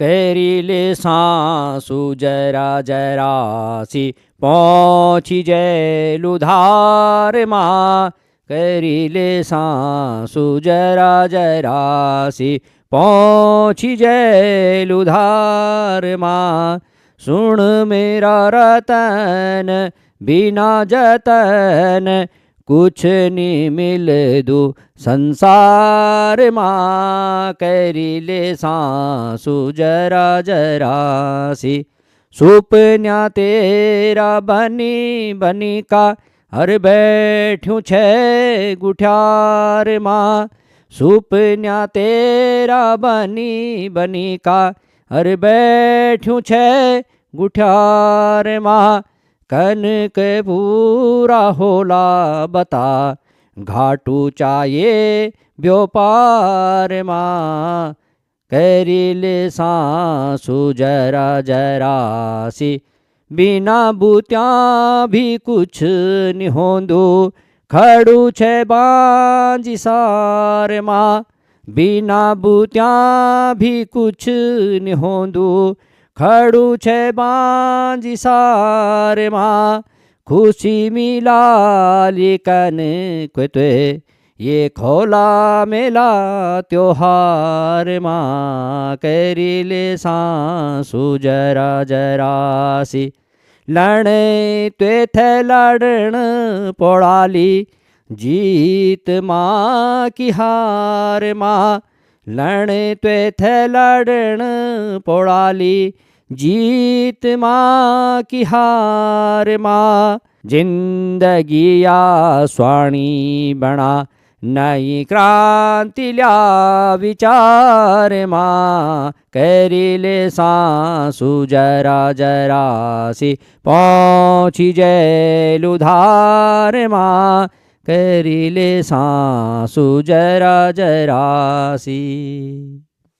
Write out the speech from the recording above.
કરી લે સાસુ જરા જરાસી પહોંચી જેલું ધારમાં. કરી લે સાસુ જરા જરાસી પહોંચી જેલું ધારમાં. સુણ મેરા રતન बिना जतन कुछ नहीं मिल दू संसार माँ. करी ले सासु जरा जरासी सुपन्या तेरा बनी बनी का हर बैठ्यूं छे गुठ्यार माँ. सुपन्या तेरा बनी बनी का हर बैठ्यूं छे गुठ्यार माँ. कनक पूरा होला बता घाटू चाये व्योपार माँ. करी ले सासु जरा जरासी बिना बूत्या भी कुछ नहीं होंदू. खड़ू छे बांजी सार माँ. बिना बूत्या भी कुछ नहीं होंदू. खड़ू छे बांजी सार माँ. खुशी मिला लिकन कुते ये खोला मेला त्योहार माँ. करी ले सासु जरा जरासी लड़े त्वे थे लड़न पोड़ाली जीत माँ की हार माँ. लड़े त्वे थे लड़न पोड़ाली जीत माँ की हार माँ. जिंदगी या स्वाणी बना नई क्रांति ल्या विचार माँ. करी ले सासु जरा जरासी पहुँची जेलू धार माँ. करी ले सासु जरा जरासी.